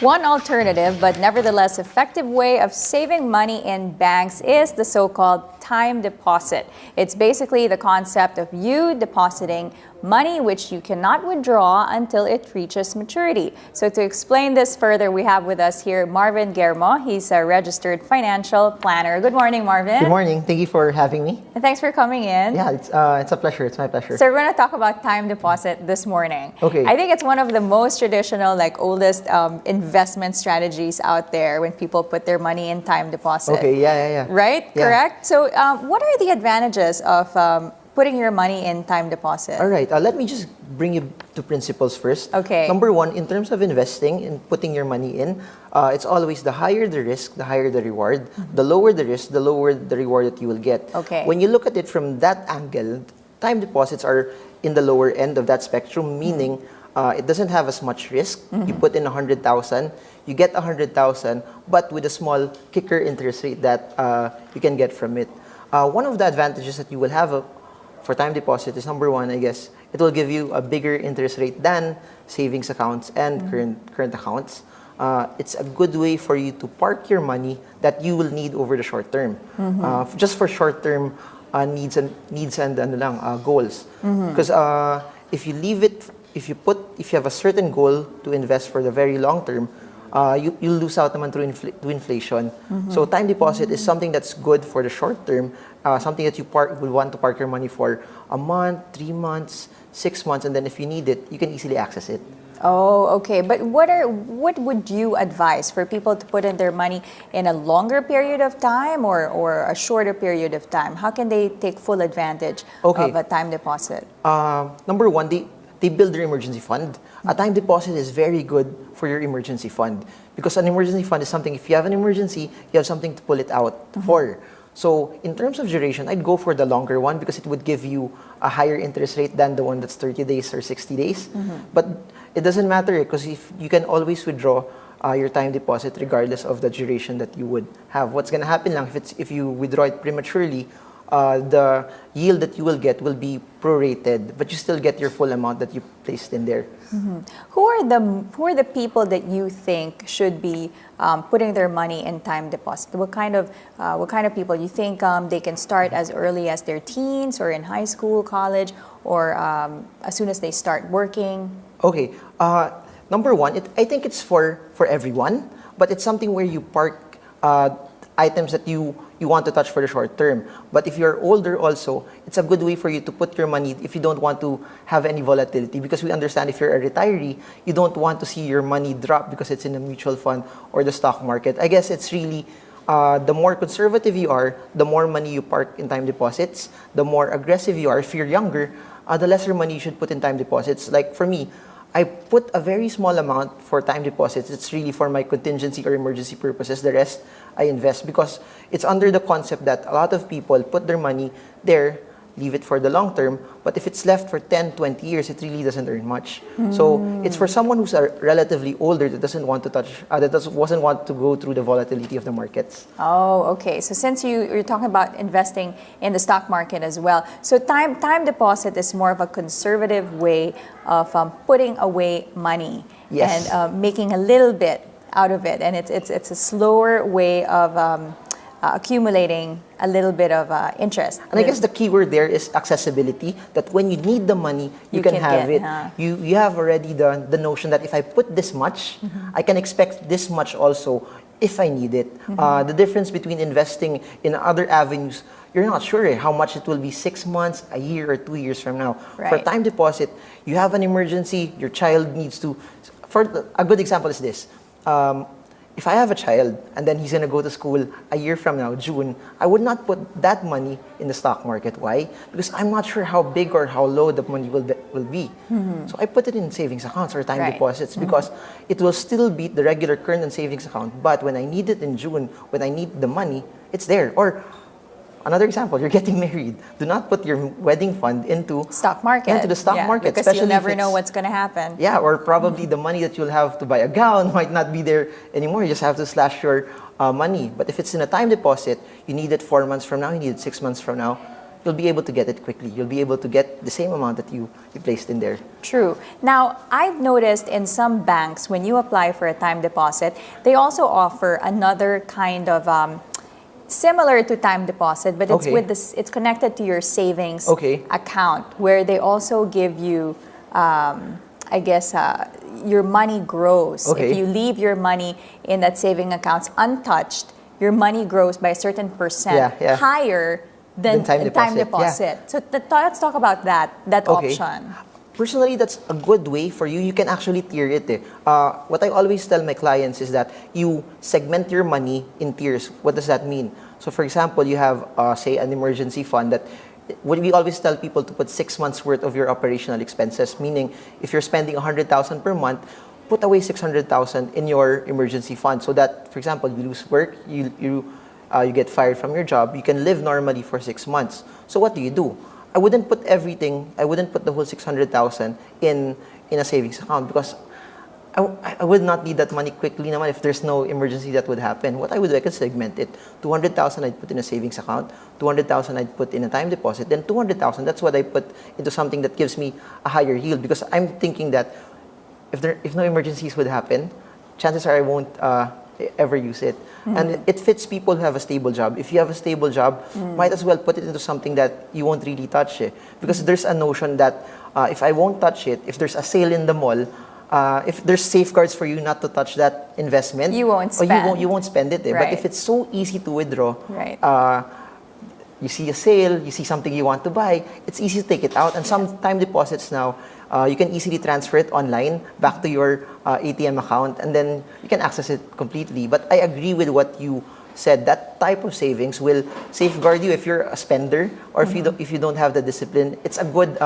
One alternative, but nevertheless effective way of saving money in banks is the so-called time deposit. It's basically the concept of you depositing money which you cannot withdraw until it reaches maturity. So to explain this further, we have with us here Marvin Germo. He's a registered financial planner. Good morning, Marvin. Good morning. Thank you for having me. And thanks for coming in. Yeah, it's a pleasure. It's my pleasure. So we're going to talk about time deposit this morning. Okay. I think it's one of the most traditional, oldest investment strategies out there when people put their money in time deposit. Okay, yeah. Right? Yeah. Correct? So what are the advantages of putting your money in time deposit? All right, let me just bring you to principles first. Okay. Number one, in terms of investing and putting your money in, it's always the higher the risk, the higher the reward. Mm-hmm. The lower the risk, the lower the reward that you will get. Okay. When you look at it from that angle, time deposits are in the lower end of that spectrum, meaning it doesn't have as much risk. Mm-hmm. You put in 100,000, you get 100,000, but with a small kicker interest rate that you can get from it. One of the advantages that you will have for time deposit is, number one, I guess, it will give you a bigger interest rate than savings accounts and current accounts. It's a good way for you to park your money that you will need over the short term. Mm-hmm. Just for short term needs and goals. Because if you leave it, if you have a certain goal to invest for the very long term, you lose out naman to inflation. Mm-hmm. So time deposit is something that's good for the short term, something that you will want to park your money for a month, 3 months, 6 months, and then if you need it, you can easily access it. Oh, okay. But what would you advise for people to put in their money in a longer period of time or a shorter period of time? How can they take full advantage of a time deposit? Number one, they build their emergency fund. A time deposit is very good for your emergency fund because an emergency fund is something, if you have an emergency, you have something to pull it out for. So in terms of duration, I'd go for the longer one because it would give you a higher interest rate than the one that's 30 days or 60 days. But it doesn't matter because if you can always withdraw your time deposit regardless of the duration that you would have. What's going to happen lang if you withdraw it prematurely, the yield that you will get will be prorated, but you still get your full amount that you placed in there. Mm-hmm. Who are the people that you think should be putting their money in time deposit? What kind of people you think they can start as early as their teens or in high school, college, or as soon as they start working? Okay, number one, I think it's for everyone, but it's something where you park items that you want to touch for the short term. But if you're older also, it's a good way for you to put your money if you don't want to have any volatility, because we understand if you're a retiree, you don't want to see your money drop because it's in a mutual fund or the stock market. I guess it's really the more conservative you are, the more money you park in time deposits, the more aggressive you are. If you're younger, the lesser money you should put in time deposits. Like for me, I put a very small amount for time deposits. It's really for my contingency or emergency purposes. The rest I invest because it's under the concept that a lot of people put their money there, leave it for the long term, but if it's left for 10, 20 years, it really doesn't earn much. So it's for someone who's relatively older that doesn't want to doesn't want to go through the volatility of the markets. Oh, okay. So since you're talking about investing in the stock market as well, so time deposit is more of a conservative way of putting away money. Yes. And making a little bit out of it, and it's a slower way of accumulating a little bit of interest. And I guess the key word there is accessibility, that when you need the money, you can have it. You have already the notion that if I put this much, I can expect this much also if I need it. The difference between investing in other avenues, you're not sure how much it will be 6 months, a year, or 2 years from now. Right. For time deposit, you have an emergency, your child needs to... a good example is this. If I have a child and then he's going to go to school a year from now, June, I would not put that money in the stock market. Why? Because I'm not sure how big or how low the money will be. So I put it in savings accounts or time deposits because it will still beat the regular current and savings account. But when I need it in June, when I need the money, it's there. Or another example, you're getting married. Do not put your wedding fund into stock market. Into the stock market, because especially you'll never know what's going to happen. Yeah, or probably the money that you'll have to buy a gown might not be there anymore. You just have to slash your money. But if it's in a time deposit, you need it 4 months from now, you need it 6 months from now. you'll be able to get it quickly. You'll be able to get the same amount that you placed in there. True. Now, I've noticed in some banks, when you apply for a time deposit, they also offer another kind of similar to time deposit, but it's Okay. with this. It's connected to your savings Okay. account, where they also give you, I guess, your money grows. Okay. If you leave your money in that saving accounts untouched, your money grows by a certain percent Yeah. higher than Than time deposit, deposit. So let's talk about that Okay. option. Personally, that's a good way for you. You can actually tier it. What I always tell my clients is that you segment your money in tiers. What does that mean? So, for example, you have, say, an emergency fund that we always tell people to put 6 months worth of your operational expenses. Meaning, if you're spending 100,000 per month, put away 600,000 in your emergency fund, so that, for example, you lose work, you get fired from your job, you can live normally for 6 months. So what do? I wouldn't put everything, I wouldn't put the whole 600,000 in a savings account, because I would not need that money quickly naman if there's no emergency that would happen. What I would do, I could segment it. 200,000 I'd put in a savings account, 200,000 I'd put in a time deposit, then 200,000, that's what I put into something that gives me a higher yield, because I'm thinking that if no emergencies would happen, chances are I won't ever use it. And it fits people who have a stable job. If you have a stable job, might as well put it into something that you won't really touch it. Because there's a notion that if I won't touch it, if there's a sale in the mall, if there's safeguards for you not to touch that investment, You won't or spend. you won't spend it. But Right. if it's so easy to withdraw, Right. you see a sale, you see something you want to buy, it's easy to take it out. And some time deposits now, you can easily transfer it online back to your ATM account, and then you can access it completely. But I agree with what you said. That type of savings will safeguard you if you're a spender, or if you don't have the discipline. It's a good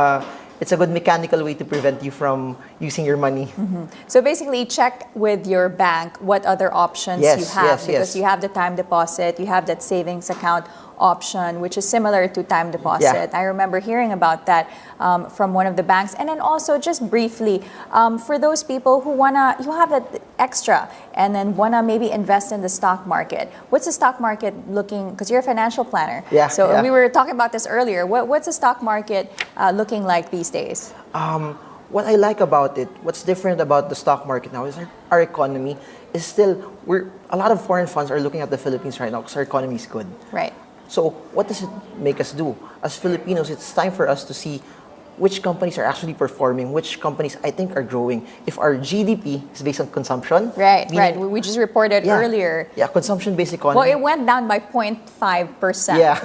mechanical way to prevent you from using your money. So basically, check with your bank what other options Yes, you have, yes, because yes. you have the time deposit, you have that savings account option, which is similar to time deposit. I remember hearing about that from one of the banks. And then also, just briefly, for those people who you have that extra and then wanna maybe invest in the stock market. What's the stock market looking? Because you're a financial planner. Yeah, So yeah. we were talking about this earlier. What's the stock market looking like these days? What I like about it, what's different about the stock market now is our economy is still, a lot of foreign funds are looking at the Philippines right now because our economy is good. Right. So what does it make us do? As Filipinos, it's time for us to see which companies are actually performing, which companies I think are growing. If our GDP is based on consumption, Right. meaning- We just reported Yeah. earlier. Yeah, consumption-based economy. Well, it went down by 0.5%. Yeah.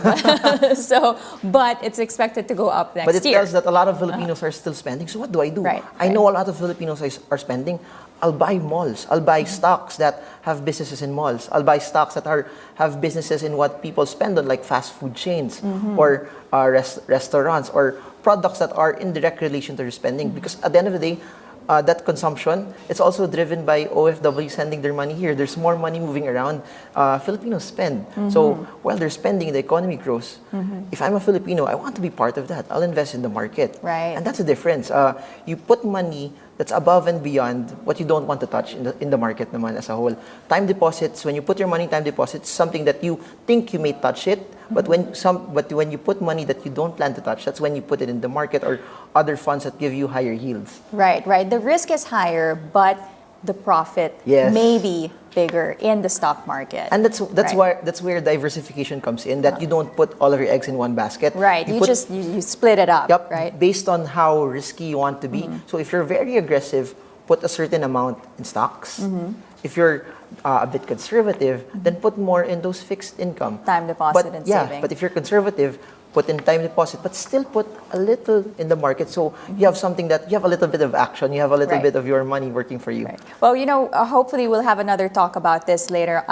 But it's expected to go up next But it year. tells that a lot of Filipinos are still spending. So what do? Right, I know a lot of Filipinos are spending. I'll buy malls. I'll buy stocks that have businesses in malls. I'll buy stocks that have businesses in what people spend on, like fast food chains or restaurants, or products that are in direct relation to your spending. Because at the end of the day, that consumption, it's also driven by OFW sending their money here. There's more money moving around. Filipinos spend. So while they're spending, the economy grows. If I'm a Filipino, I want to be part of that. I'll invest in the market. Right. And that's the difference. You put money that's above and beyond what you don't want to touch in the market naman as a whole. Time deposits, when you put your money in time deposits, something that you think you may touch it, but when you put money that you don't plan to touch, that's when you put it in the market or other funds that give you higher yields. Right. The risk is higher, but the profit Yes. may be bigger in the stock market. And that's Right. where diversification comes in, that you don't put all of your eggs in one basket. Right. You split it up, Yep, right? based on how risky you want to be. So if you're very aggressive, put a certain amount in stocks. If you're a bit conservative, then put more in those fixed income. Time deposit and saving. But if you're conservative, put in time deposit, but still put a little in the market. So you have something that you have a little bit of action, you have a little Right. bit of your money working for you. Right. Well, hopefully we'll have another talk about this later,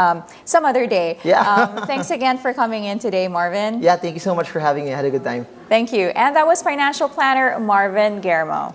some other day. Yeah. Thanks again for coming in today, Marvin. Yeah, thank you so much for having me. I had a good time. Thank you. And that was financial planner Marvin Germo.